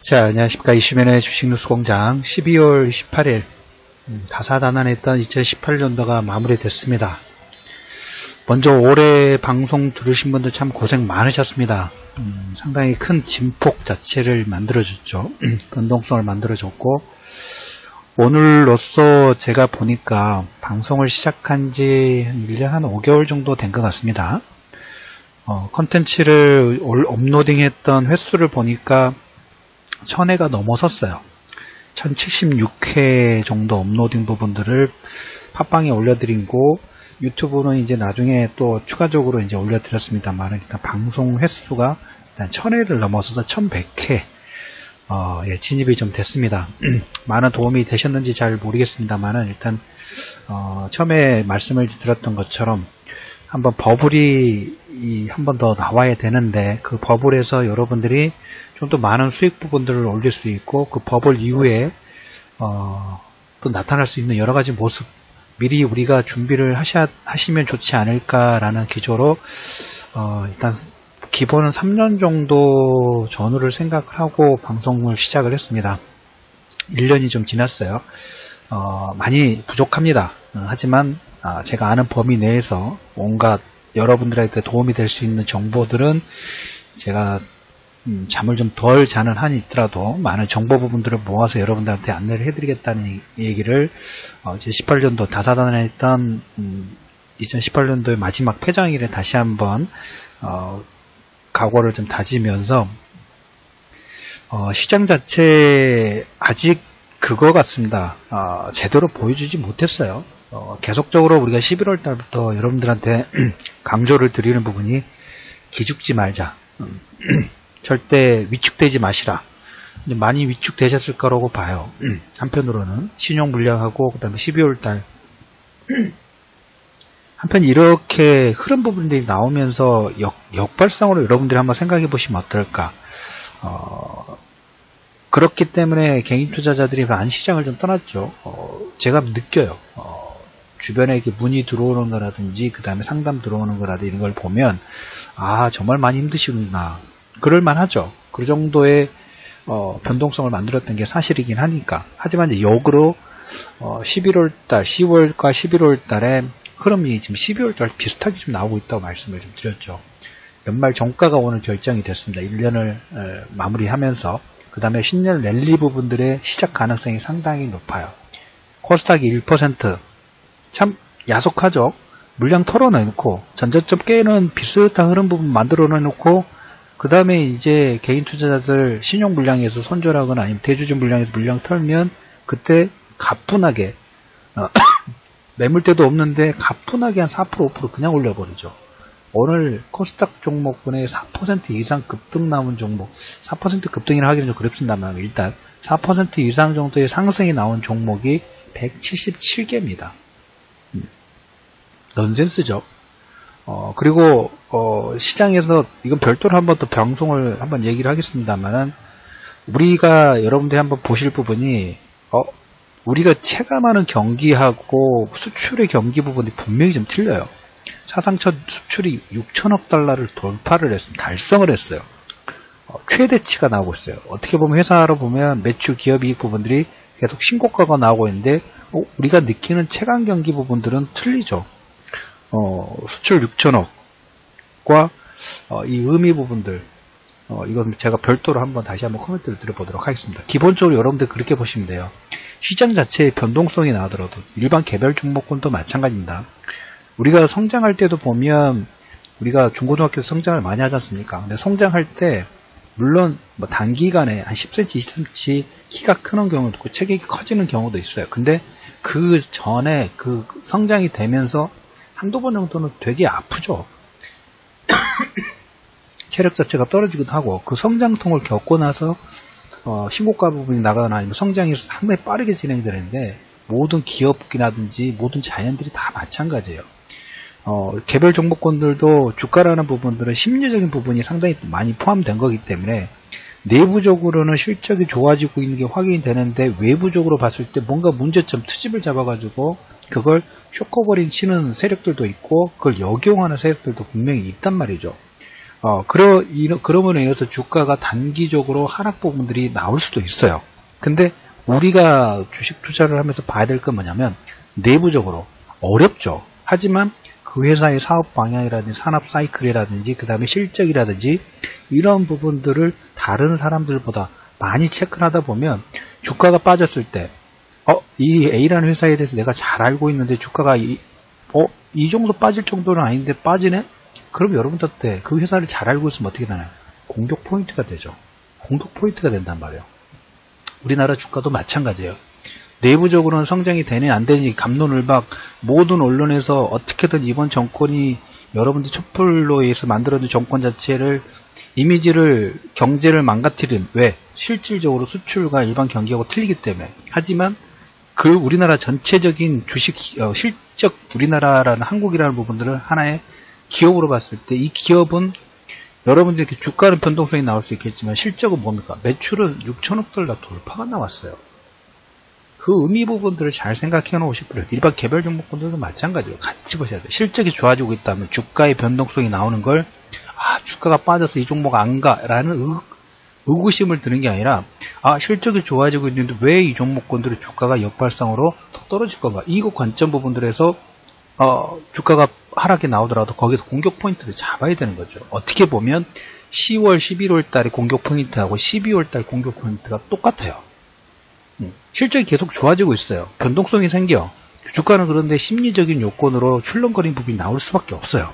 자, 안녕하십니까. 이슈맨의 주식뉴스공장 12월 18일 다사다난했던 2018년도가 마무리됐습니다. 먼저 올해 방송 들으신 분들 참 고생 많으셨습니다. 상당히 큰 진폭 자체를 만들어줬죠. 변동성을 만들어줬고, 오늘로써 제가 보니까 방송을 시작한 지 1년 한 5개월 정도 된 것 같습니다. 컨텐츠를 업로딩했던 횟수를 보니까 1000회가 넘어섰어요. 1076회 정도 업로딩 부분들을 팟빵에 올려드리고, 유튜브는 이제 나중에 또 추가적으로 이제 올려드렸습니다만, 일단 방송 횟수가 일단 1000회를 넘어서서 1100회, 진입이 좀 됐습니다. 많은 도움이 되셨는지 잘 모르겠습니다만, 일단, 처음에 말씀을 드렸던 것처럼, 한번 버블이 한 번 더 나와야 되는데, 그 버블에서 여러분들이 좀 더 많은 수익 부분들을 올릴 수 있고, 그 버블 이후에 또 나타날 수 있는 여러 가지 모습, 미리 우리가 준비를 하시면 좋지 않을까라는 기조로 일단 기본은 3년 정도 전후를 생각을 하고 방송을 시작을 했습니다. 1년이 좀 지났어요. 많이 부족합니다. 하지만 제가 아는 범위 내에서 온갖 여러분들한테 도움이 될 수 있는 정보들은 제가 잠을 좀 덜 자는 한이 있더라도 많은 정보 부분들을 모아서 여러분들한테 안내를 해드리겠다는 얘기를 제 18년도 다사다난했던 2018년도의 마지막 폐장일에 다시 한번 각오를 좀 다지면서 시장 자체 아직 그거 같습니다. 제대로 보여주지 못했어요. 계속적으로 우리가 11월 달부터 여러분들한테 강조를 드리는 부분이 기죽지 말자. 절대 위축되지 마시라. 많이 위축되셨을 거라고 봐요. 한편으로는 신용 물량하고 그 다음에 12월 달 한편 이렇게 흐름 부분들이 나오면서 역발상으로 여러분들이 한번 생각해 보시면 어떨까. 그렇기 때문에 개인 투자자들이 많은 시장을 좀 떠났죠. 제가 느껴요. 주변에 이렇게 문의 들어오는 거라든지 그 다음에 상담 들어오는 거라든지 이런 걸 보면 정말 많이 힘드시구나. 그럴만 하죠. 그 정도의 변동성을 만들었던 게 사실이긴 하니까. 하지만 이제 역으로 11월달, 10월과 11월달에 흐름이 지금 12월달 비슷하게 좀 나오고 있다고 말씀을 좀 드렸죠. 연말 종가가 오늘 결정이 됐습니다. 1년을 마무리하면서 그 다음에 신년 랠리 부분들의 시작 가능성이 상당히 높아요. 코스닥이 1% 참 야속하죠. 물량 털어내놓고 전저점 깨는 비슷한 흐름 부분 만들어 놓고 그 다음에 이제 개인 투자자들 신용 물량에서 손절하거나 아니면 대주주 물량에서 물량 털면 그때 가뿐하게 매물대도 없는데 가뿐하게 한 4% 5% 그냥 올려버리죠. 오늘 코스닥 종목군에 4% 이상 급등 나온 종목, 4% 급등이라 하기는 좀 그렇습니다만 일단 4% 이상 정도의 상승이 나온 종목이 177개입니다. 넌센스죠. 그리고 시장에서 이건 별도로 한번 더 방송을 한번 얘기를 하겠습니다만은 우리가 여러분들이 한번 보실 부분이 우리가 체감하는 경기하고 수출의 경기 부분이 분명히 좀 틀려요. 사상첫 수출이 6천억 달러를 돌파를 했습니다. 달성을 했어요. 최대치가 나오고 있어요. 어떻게 보면 회사로 보면 매출 기업이익 부분들이 계속 신고가가 나오고 있는데 우리가 느끼는 체감 경기 부분들은 틀리죠. 수출 6천억과 이 의미 부분들 이건 제가 별도로 다시 한번 코멘트를 드려보도록 하겠습니다. 기본적으로 여러분들 그렇게 보시면 돼요. 시장 자체의 변동성이 나더라도 일반 개별 종목군도 마찬가지입니다. 우리가 성장할 때도 보면 우리가 중고등학교에서 성장을 많이 하지 않습니까? 근데 성장할 때 물론 단기간에 한 10cm, 20cm 키가 크는 경우도 있고 체격이 커지는 경우도 있어요. 근데 그 전에 그 성장이 되면서 한두 번 정도는 되게 아프죠. 체력 자체가 떨어지기도 하고 그 성장통을 겪고 나서 신고가 부분이 나가거나 아니면 성장이 상당히 빠르게 진행이 되는데 모든 기업이라든지 모든 자연들이 다 마찬가지예요. 개별 종목군들도 주가라는 부분들은 심리적인 부분이 상당히 많이 포함된 거기 때문에 내부적으로는 실적이 좋아지고 있는 게 확인이 되는데 외부적으로 봤을 때 뭔가 문제점 트집을 잡아가지고 그걸 쇼커버링 치는 세력들도 있고 그걸 역용하는 세력들도 분명히 있단 말이죠. 그러므로 인해서 주가가 단기적으로 하락 부분들이 나올 수도 있어요. 근데 우리가 주식 투자를 하면서 봐야 될 건 뭐냐면 내부적으로 어렵죠. 하지만 그 회사의 사업 방향이라든지 산업 사이클이라든지 그 다음에 실적이라든지 이런 부분들을 다른 사람들보다 많이 체크를 하다 보면 주가가 빠졌을 때 이 A라는 회사에 대해서 내가 잘 알고 있는데 주가가 이 정도 빠질 정도는 아닌데 빠지네? 그럼 여러분들 때 그 회사를 잘 알고 있으면 어떻게 되나요? 공격 포인트가 되죠. 공격 포인트가 된단 말이에요. 우리나라 주가도 마찬가지예요. 내부적으로는 성장이 되니 안 되니 갑론을박 모든 언론에서 어떻게든 이번 정권이 여러분들 촛불로 의해서 만들어진 정권 자체를 이미지를 경제를 망가뜨린 왜? 실질적으로 수출과 일반 경기하고 틀리기 때문에. 하지만 그 우리나라 전체적인 주식 실적 우리나라라는 한국이라는 부분들을 하나의 기업으로 봤을 때 이 기업은 여러분들 이렇게 주가는 변동성이 나올 수 있겠지만 실적은 뭡니까? 매출은 6천억 달러 돌파가 나왔어요. 그 의미 부분들을 잘 생각해 놓으실 필요해요. 일반 개별 종목군들도 마찬가지예요. 같이 보셔야 돼요. 실적이 좋아지고 있다면 주가의 변동성이 나오는 걸 주가가 빠져서 이 종목 안 가라는 의구심을 드는 게 아니라 실적이 좋아지고 있는데 왜 이 종목군들의 주가가 역발상으로 더 떨어질 건가? 이거 관점 부분들에서 주가가 하락이 나오더라도 거기서 공격 포인트를 잡아야 되는 거죠. 어떻게 보면 10월, 11월 달에 공격 포인트하고 12월 달 공격 포인트가 똑같아요. 실적이 계속 좋아지고 있어요. 변동성이 생겨. 주가는 그런데 심리적인 요건으로 출렁거리는 부분이 나올 수밖에 없어요.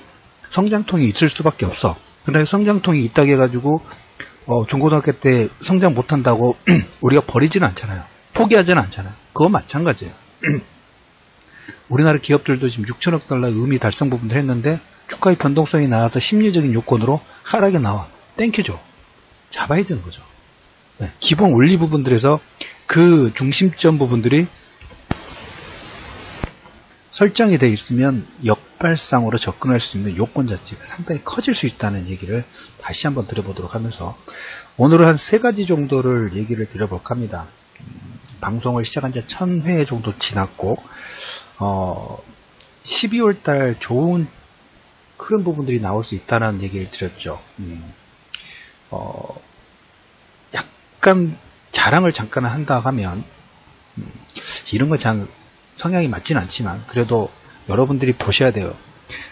성장통이 있을 수밖에 없어. 근데 성장통이 있다고 해가지고 중고등학교 때 성장 못한다고 우리가 버리지는 않잖아요. 포기하지는 않잖아요. 그거 마찬가지예요. 우리나라 기업들도 지금 6천억 달러 의미 달성 부분을 했는데 주가의 변동성이 나와서 심리적인 요건으로 하락이 나와. 땡큐죠. 잡아야 되는 거죠. 네, 기본 원리 부분들에서 그 중심점 부분들이 설정이 되어 있으면 역발상으로 접근할 수 있는 요건 자체가 상당히 커질 수 있다는 얘기를 다시 한번 드려보도록 하면서 오늘은 한 3가지 정도를 얘기를 드려볼까 합니다. 방송을 시작한 지 1000회 정도 지났고 12월 달 좋은 큰 부분들이 나올 수 있다는 얘기를 드렸죠. 약간 자랑을 잠깐 한다 하면 이런 거 참 성향이 맞지는 않지만 그래도 여러분들이 보셔야 돼요.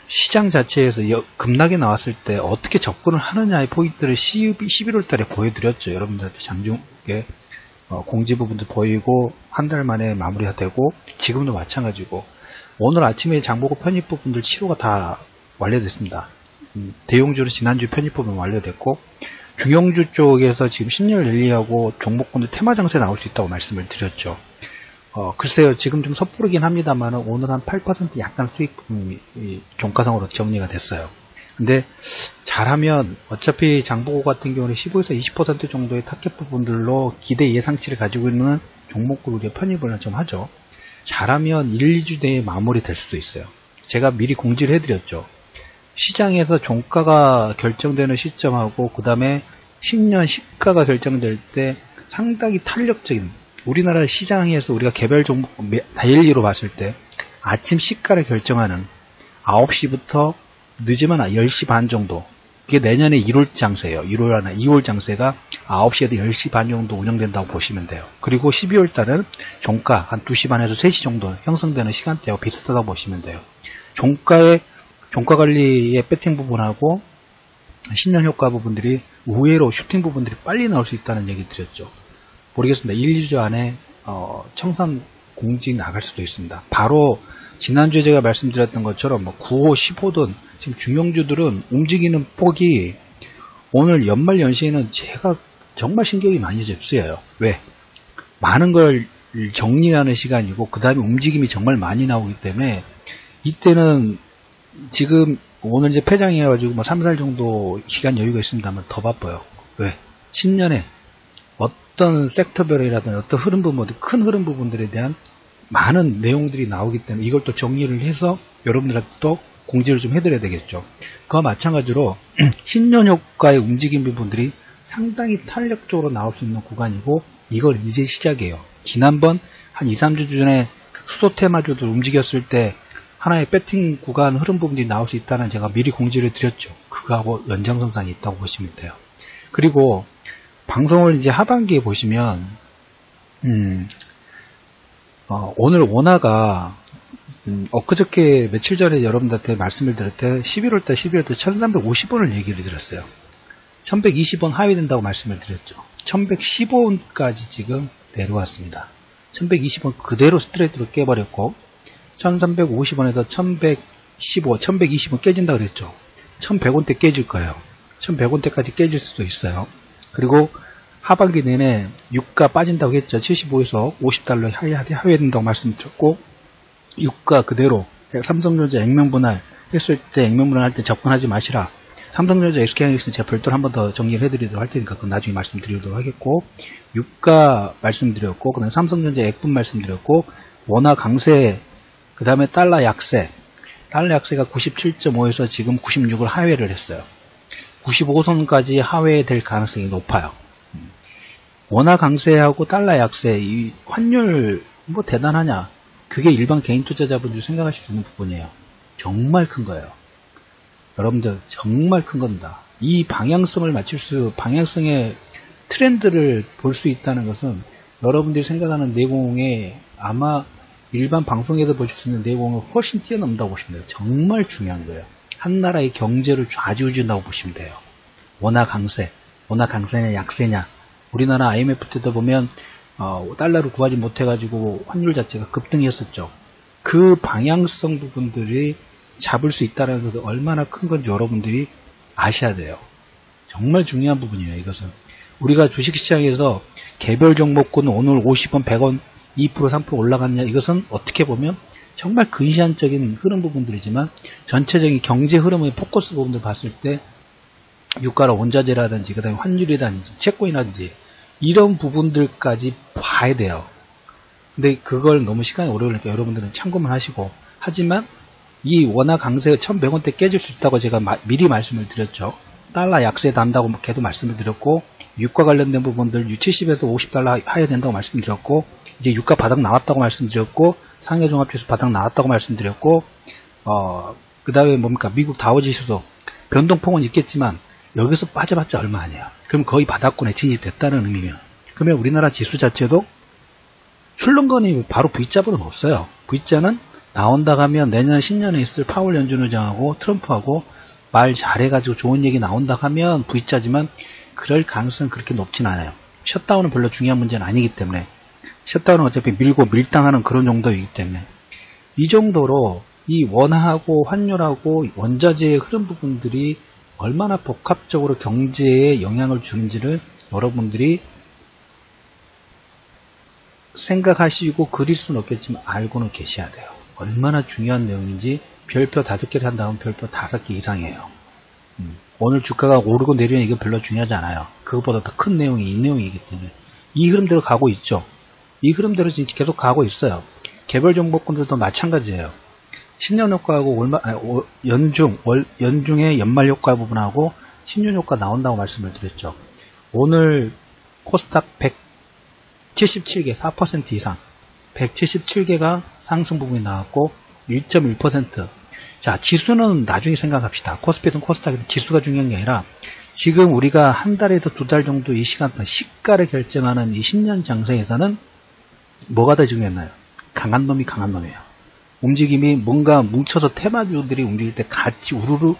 시장 자체에서 급락이 나왔을 때 어떻게 접근을 하느냐의 포인트를 11월 달에 보여드렸죠. 여러분들한테 장중에 공지 부분도 보이고 한 달 만에 마무리가 되고 지금도 마찬가지고 오늘 아침에 장보고 편입 부분들 치료가 다 완료됐습니다. 대용주로 지난주 편입 부분 완료됐고 중형주 쪽에서 지금 신열 랠리하고 종목군들 테마 장세 나올 수 있다고 말씀을 드렸죠. 글쎄요, 지금 좀 섣부르긴 합니다만 오늘 한 8% 약간 수익 부분이 종가상으로 정리가 됐어요. 근데 잘하면 어차피 장보고 같은 경우는 15에서 20% 정도의 타겟 부분들로 기대 예상치를 가지고 있는 종목을 우리가 편입을 좀 하죠. 잘하면 1, 2주 내에 마무리 될 수도 있어요. 제가 미리 공지를 해드렸죠. 시장에서 종가가 결정되는 시점하고 그 다음에 신년 시가가 결정될 때 상당히 탄력적인 우리나라 시장에서 우리가 개별 종목 데일리로 봤을 때 아침 시가를 결정하는 9시부터 늦으면 10시 반 정도 그게 내년에 1월 장세예요. 2월 장세가 9시에서 10시 반 정도 운영된다고 보시면 돼요. 그리고 12월 달은 종가 한 2시 반에서 3시 정도 형성되는 시간대하고 비슷하다고 보시면 돼요. 종가 관리의 배팅 부분하고 신년 효과 부분들이 의외로 슈팅 부분들이 빨리 나올 수 있다는 얘기 드렸죠. 모르겠습니다. 1, 2주 안에 청산 공지 나갈 수도 있습니다. 바로 지난주에 제가 말씀드렸던 것처럼 9호, 10호든 지금 중형주들은 움직이는 폭이 오늘 연말 연시에는 제가 정말 신경이 많이 쓰여요. 왜? 많은 걸 정리하는 시간이고 그 다음에 움직임이 정말 많이 나오기 때문에 이때는 지금 오늘 이제 폐장해가지고 3, 4일 정도 기간 여유가 있습니다만 더 바빠요. 왜? 신년에 어떤 섹터별이라든 어떤 흐름 부분들, 큰 흐름 부분들에 대한 많은 내용들이 나오기 때문에 이걸 또 정리를 해서 여러분들한테 또 공지를 좀 해드려야 되겠죠. 그와 마찬가지로 신년 효과의 움직임 부분들이 상당히 탄력적으로 나올 수 있는 구간이고 이걸 이제 시작이에요. 지난번 한 2, 3주 전에 수소 테마주들 움직였을 때 하나의 배팅 구간 흐름 부분이 나올 수 있다는 제가 미리 공지를 드렸죠. 그거하고 연장선상이 있다고 보시면 돼요. 그리고 방송을 이제 하반기에 보시면 오늘 원화가 엊그저께 며칠 전에 여러분들한테 말씀을 드릴 때 11월달 1350원을 얘기를 드렸어요. 1120원 하위 된다고 말씀을 드렸죠. 1115원까지 지금 내려왔습니다. 1120원 그대로 스트레이트로 깨버렸고 1350원에서 1120원 깨진다 그랬죠. 1100원대 깨질 거예요. 1100원대까지 깨질 수도 있어요. 그리고 하반기 내내 유가 빠진다고 했죠. 75에서 50달러 하회해야 된다고 말씀드렸고 유가 그대로 삼성전자 액면분할 했을 때 액면분할 할 때 접근하지 마시라. 삼성전자 SK하이닉스는 제가 별도로 한 번 더 정리를 해드리도록 할 테니까 그건 나중에 말씀드리도록 하겠고 유가 말씀드렸고 그 다음에 삼성전자 액분 말씀드렸고 원화 강세 그 다음에 달러 약세 달러 약세가 97.5에서 지금 96을 하회를 했어요. 95선까지 하회될 가능성이 높아요. 원화 강세하고 달러 약세 이 환율 뭐 대단하냐 그게 일반 개인 투자자분들이 생각하실 수 있는 부분이에요. 정말 큰 거예요. 여러분들 정말 큰 겁니다. 이 방향성의 트렌드를 볼 수 있다는 것은 여러분들이 생각하는 내공에 아마 일반 방송에서 보실 수 있는 내공을 훨씬 뛰어넘는다고 보시면 돼요. 정말 중요한 거예요. 한 나라의 경제를 좌지우지한다고 보시면 돼요. 원화 강세냐 약세냐. 우리나라 IMF 때도 보면 달러를 구하지 못해가지고 환율 자체가 급등했었죠. 그 방향성 부분들이 잡을 수 있다는 것은 얼마나 큰 건지 여러분들이 아셔야 돼요. 정말 중요한 부분이에요. 이것은 우리가 주식시장에서 개별 종목군 오늘 50원, 100원, 2%, 3% 올라갔냐 이것은 어떻게 보면 정말 근시안적인 흐름 부분들이지만 전체적인 경제 흐름의 포커스 부분들 봤을 때 유가나 원자재라든지 그 다음에 환율이라든지 채권이라든지 이런 부분들까지 봐야 돼요. 근데 그걸 너무 시간이 오래 걸리니까 여러분들은 참고만 하시고 하지만 이 원화 강세 1100원대 깨질 수 있다고 제가 미리 말씀을 드렸죠. 달러 약세 난다고 걔도 말씀을 드렸고 유가 관련된 부분들 70에서 50달러 하야 된다고 말씀드렸고 이제 유가 바닥 나왔다고 말씀드렸고 상해종합지수 바닥 나왔다고 말씀드렸고 그 다음에 뭡니까 미국 다우지수도 변동폭은 있겠지만 여기서 빠져봤자 얼마 아니에요. 그럼 거의 바닥권에 진입됐다는 의미면 그러면 우리나라 지수 자체도 출렁거니 바로 V자분은 없어요. V자는 나온다 하면 내년 신년에 있을 파월 연준 의장하고 트럼프하고 말 잘해가지고 좋은 얘기 나온다 하면 V자지만 그럴 가능성은 그렇게 높진 않아요. 셧다운은 별로 중요한 문제는 아니기 때문에 셧다운은 어차피 밀고 밀당하는 그런 정도이기 때문에 이 정도로 이 원화하고 환율하고 원자재의 흐름 부분들이 얼마나 복합적으로 경제에 영향을 주는지를 여러분들이 생각하시고 그릴 수는 없겠지만 알고는 계셔야 돼요. 얼마나 중요한 내용인지 별표 5개를 한 다음 별표 5개 이상이에요. 오늘 주가가 오르고 내리면 이거 별로 중요하지 않아요. 그것보다 더 큰 내용이 이 내용이기 때문에 이 흐름대로 가고 있죠. 이 흐름대로 지금 계속 가고 있어요. 개별 종목군들도 마찬가지예요. 신년 효과하고 연중의 연말 효과 부분하고 신년 효과 나온다고 말씀을 드렸죠. 오늘 코스닥 177개 4% 이상 177개가 상승 부분이 나왔고 1.1%. 자, 지수는 나중에 생각합시다. 코스피든 코스닥이든 지수가 중요한 게 아니라 지금 우리가 한 달에서 2달 정도 이 시간 동안 시가를 결정하는 이 신년 장세에서는 뭐가 더 중요했나요? 강한 놈이 강한 놈이에요. 움직임이 뭔가 뭉쳐서 테마주들이 움직일 때 같이 우르르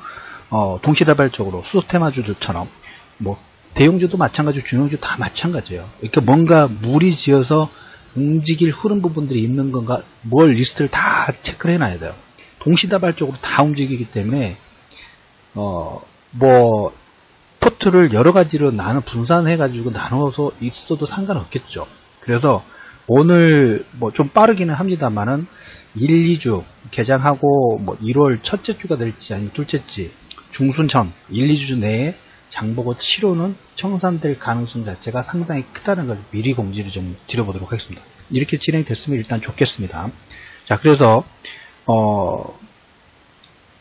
동시다발적으로 수소 테마주들처럼 뭐 대형주도 마찬가지고 중형주 다 마찬가지예요. 그러니까 뭔가 무리지어서 움직일 흐름 부분들이 있는 건가 뭘 리스트를 다 체크를 해놔야 돼요. 동시다발적으로 다 움직이기 때문에 뭐 포트를 여러 가지로 분산해가지고 나눠서 있어도 상관없겠죠. 그래서 오늘 뭐 좀 빠르기는 합니다만은 1, 2주 개장하고 뭐 1월 첫째 주가 될지 아니면 둘째 주 중순전 1, 2주 내에 장보고 치료는 청산될 가능성 자체가 상당히 크다는 걸 미리 공지를 좀 드려보도록 하겠습니다. 이렇게 진행이 됐으면 일단 좋겠습니다. 자, 그래서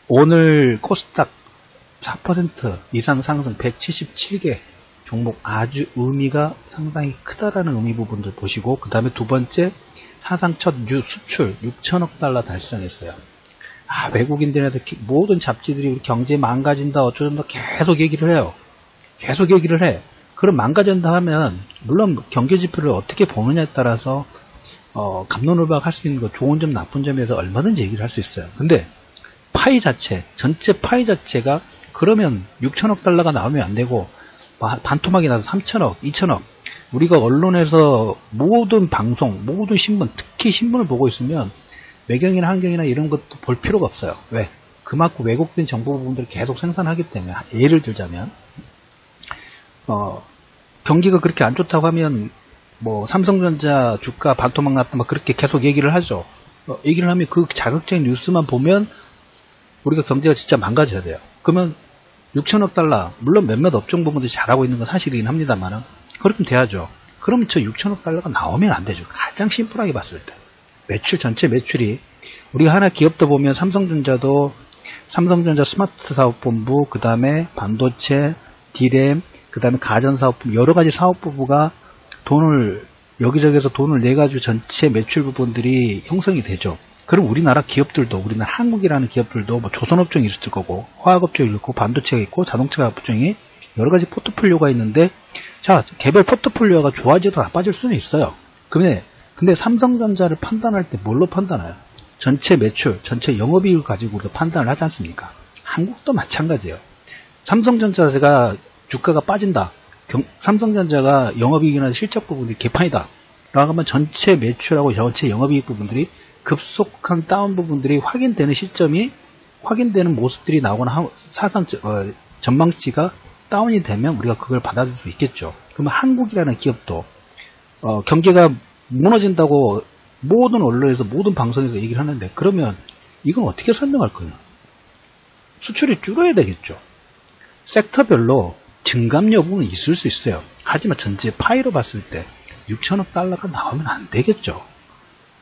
오늘 코스닥 4% 이상 상승 177개 종목 아주 의미가 상당히 크다라는 의미 부분들 보시고 그 다음에 두 번째 사상 첫 수출 6천억 달러 달성했어요. 외국인들한테 모든 잡지들이 우리 경제 망가진다 어쩌다 계속 얘기를 해요. 계속 얘기를 해. 그럼 망가진다 하면 물론 경제지표를 어떻게 보느냐에 따라서 갑론을박 할 수 있는 거 좋은 점 나쁜 점에서 얼마든지 얘기를 할 수 있어요. 근데 파이 자체 전체 파이 자체가 그러면 6천억 달러가 나오면 안 되고 반토막이 나서 3천억 2천억 우리가 언론에서 모든 방송 모든 신문 특히 신문을 보고 있으면 외경이나 한경이나 이런 것도 볼 필요가 없어요. 왜? 그만큼 왜곡된 정보 부분들을 계속 생산하기 때문에. 예를 들자면 경기가 그렇게 안 좋다고 하면 뭐 삼성전자 주가 반토막 났다 막 그렇게 계속 얘기를 하죠. 얘기를 하면 그 자극적인 뉴스만 보면 우리가 경제가 진짜 망가져야 돼요. 그러면 6천억 달러 물론 몇몇 업종 부분들이 잘하고 있는 건 사실이긴 합니다만 그렇게 돼야죠. 그럼 저 6천억 달러가 나오면 안 되죠. 가장 심플하게 봤을 때 전체 매출이 우리가 하나 기업도 보면 삼성전자 스마트 사업본부 그 다음에 반도체 디램 그 다음에 가전사업부 여러 가지 사업부가 돈을 여기저기서 돈을 내가지고 전체 매출 부분들이 형성이 되죠. 그럼 우리나라 기업들도 우리나라 한국이라는 기업들도 뭐 조선업종이 있을 거고 화학업종이 있고 반도체가 있고 자동차 업종이 여러 가지 포트폴리오가 있는데 자 개별 포트폴리오가 좋아지다 나빠질 수는 있어요. 근데 삼성전자를 판단할 때 뭘로 판단해요? 전체 매출, 전체 영업이익을 가지고 우리가 판단을 하지 않습니까? 한국도 마찬가지예요. 삼성전자가 주가가 빠진다. 삼성전자가 영업이익이나 실적 부분이 개판이다. 라고 하면 전체 매출하고 전체 영업이익 부분들이 급속한 다운 부분들이 확인되는 시점이 확인되는 모습들이 나오거나 전망치가 다운이 되면 우리가 그걸 받아들일 수 있겠죠. 그러면 한국이라는 기업도 경기가 무너진다고 모든 언론에서 모든 방송에서 얘기를 하는데 그러면 이건 어떻게 설명할 거예요? 수출이 줄어야 되겠죠. 섹터별로 증감 여부는 있을 수 있어요. 하지만 전체 파이로 봤을 때 6천억 달러가 나오면 안 되겠죠.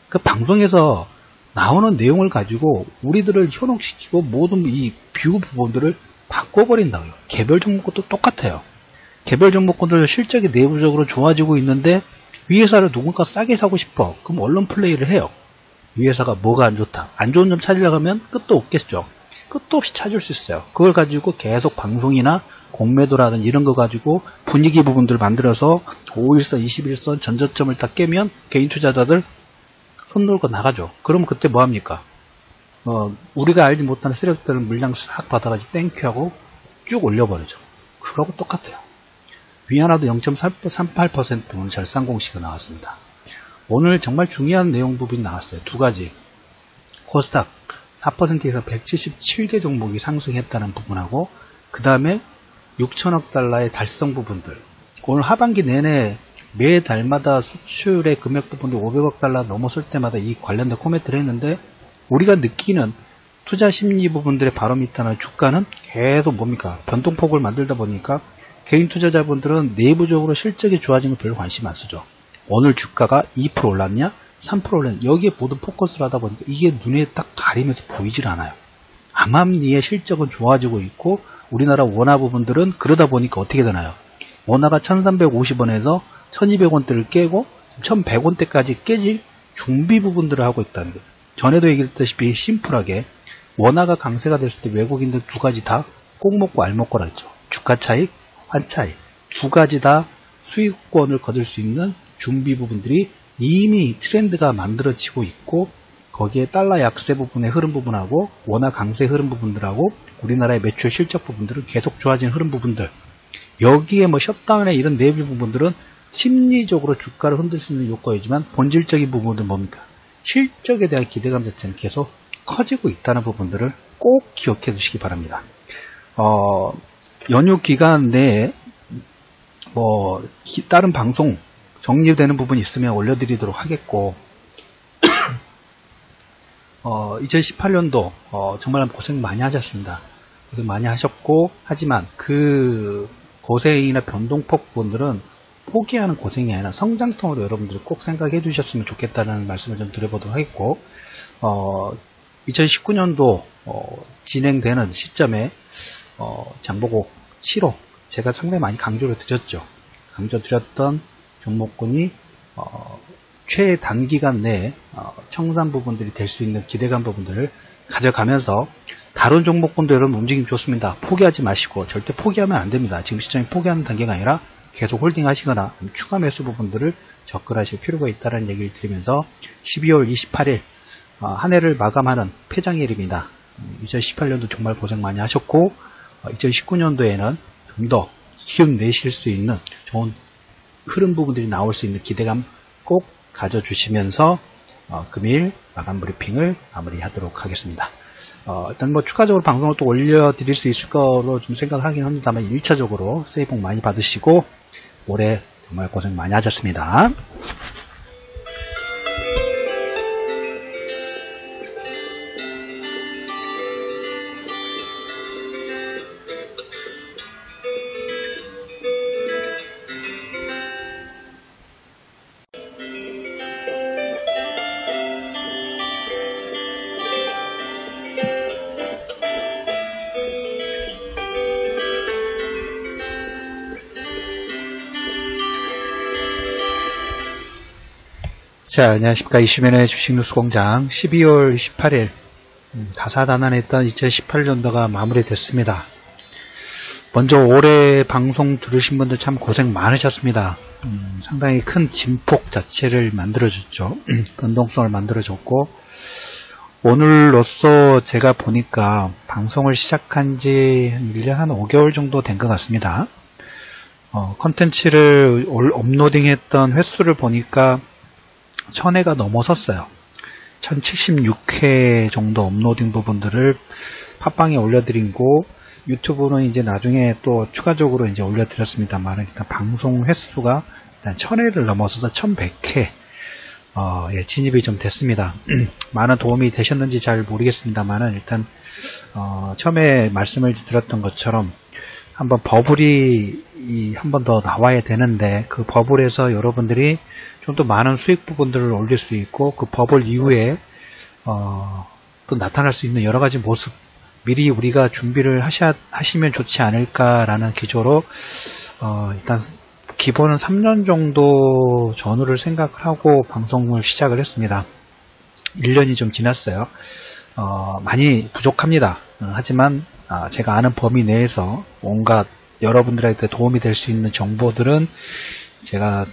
그 방송에서 나오는 내용을 가지고 우리들을 현혹시키고 모든 이 뷰 부분들을 바꿔버린다고요. 개별 종목도 똑같아요. 개별 종목들의 실적이 내부적으로 좋아지고 있는데 위 회사를 누군가 싸게 사고 싶어. 그럼 언론 플레이를 해요. 위 회사가 뭐가 안 좋다. 안 좋은 점 찾으려고 하면 끝도 없겠죠. 끝도 없이 찾을 수 있어요. 그걸 가지고 계속 방송이나 공매도라든 이런 거 가지고 분위기 부분들을 만들어서 5일선, 21선 전저점을 딱 깨면 개인 투자자들 손 놀고 나가죠. 그러면 그때 뭐 합니까? 우리가 알지 못하는 세력들은 물량 싹 받아가지고 땡큐하고 쭉 올려버리죠. 그거하고 똑같아요. 위안화도 0.38% 오늘 절상 공시가 나왔습니다. 오늘 정말 중요한 내용 부분이 나왔어요. 두 가지. 코스닥 4%에서 177개 종목이 상승했다는 부분하고 그 다음에 6천억 달러의 달성 부분들. 오늘 하반기 내내 매 달마다 수출의 금액 부분도 500억 달러 넘어설 때마다 이 관련된 코멘트를 했는데 우리가 느끼는 투자 심리 부분들의 바로미터나 주가는 계속 뭡니까? 변동폭을 만들다 보니까 개인 투자자분들은 내부적으로 실적이 좋아지는 걸 별로 관심 안 쓰죠. 오늘 주가가 2% 올랐냐? 3% 올랐냐? 여기에 모든 포커스를 하다 보니까 이게 눈에 딱 가리면서 보이질 않아요. 암암리에 실적은 좋아지고 있고 우리나라 원화 부분들은 그러다 보니까 어떻게 되나요? 원화가 1350원에서 1200원대를 깨고 1100원대까지 깨질 준비 부분들을 하고 있다는 거예요. 전에도 얘기했다시피 심플하게 원화가 강세가 됐을 때 외국인들 두 가지 다 꼭 먹고 알 먹고라 했죠. 주가 차익, 환 차익 두 가지 다 수익권을 거둘 수 있는 준비 부분들이 이미 트렌드가 만들어지고 있고 거기에 달러 약세 부분의 흐름 부분하고 원화 강세 흐름 부분들하고 우리나라의 매출 실적 부분들은 계속 좋아진 흐름 부분들 여기에 뭐 셧다운의 이런 내부 부분들은 심리적으로 주가를 흔들 수 있는 요건이지만 본질적인 부분은 뭡니까? 실적에 대한 기대감 자체는 계속 커지고 있다는 부분들을 꼭 기억해 두시기 바랍니다. 연휴 기간 내에 다른 방송 정리되는 부분이 있으면 올려드리도록 하겠고 2018년도 정말 고생 많이 하셨습니다. 고생 많이 하셨고 하지만 그 고생이나 변동폭 부분들은 포기하는 고생이 아니라 성장통으로 여러분들이 꼭 생각해 두셨으면 좋겠다는 말씀을 좀 드려보도록 하겠고 2019년도 진행되는 시점에 장보고 7호 제가 상당히 많이 강조를 드렸죠. 강조 드렸던 종목군이 최단기간 내에 청산 부분들이 될 수 있는 기대감 부분들을 가져가면서 다른 종목군도 여러분 움직임 좋습니다. 포기하지 마시고 절대 포기하면 안 됩니다. 지금 시장이 포기하는 단계가 아니라 계속 홀딩 하시거나 추가 매수 부분들을 접근하실 필요가 있다는 얘기를 드리면서 12월 28일 한 해를 마감하는 폐장일입니다. 2018년도 정말 고생 많이 하셨고 2019년도에는 좀 더 기운 내실 수 있는 좋은 흐름 부분들이 나올 수 있는 기대감 꼭 가져주시면서 금일 마감 브리핑을 마무리하도록 하겠습니다. 일단 뭐 추가적으로 방송을 또 올려드릴 수 있을 거로 좀 생각하긴 합니다만 1차적으로 새해 복 많이 받으시고 올해 정말 고생 많이 하셨습니다. 자, 안녕하십니까. 이슈맨의 주식뉴스공장 12월 28일 다사다난했던 2018년도가 마무리됐습니다. 먼저 올해 방송 들으신 분들 참 고생 많으셨습니다. 상당히 큰 진폭 자체를 만들어줬죠. 변동성을 만들어줬고 오늘로써 제가 보니까 방송을 시작한 지 1년 한 5개월 정도 된 것 같습니다. 컨텐츠를 업로딩했던 횟수를 보니까 1000회가 넘어섰어요. 1076회 정도 업로딩 부분들을 팟빵에 올려드리고 유튜브는 이제 나중에 또 추가적으로 이제 올려드렸습니다만 일단 방송 횟수가 일단 1000회를 넘어서서 1100회 진입이 좀 됐습니다. 많은 도움이 되셨는지 잘 모르겠습니다만 일단 처음에 말씀을 드렸던 것처럼 한번 버블이 한 번 더 나와야 되는데 그 버블에서 여러분들이 좀 더 많은 수익 부분들을 올릴 수 있고 그 버블 이후에 또 나타날 수 있는 여러 가지 모습 미리 우리가 준비를 하시면 좋지 않을까라는 기조로 일단 기본은 3년 정도 전후를 생각을 하고 방송을 시작을 했습니다. 1년이 좀 지났어요. 많이 부족합니다. 하지만 제가 아는 범위 내에서 온갖 여러분들한테 도움이 될 수 있는 정보들은 제가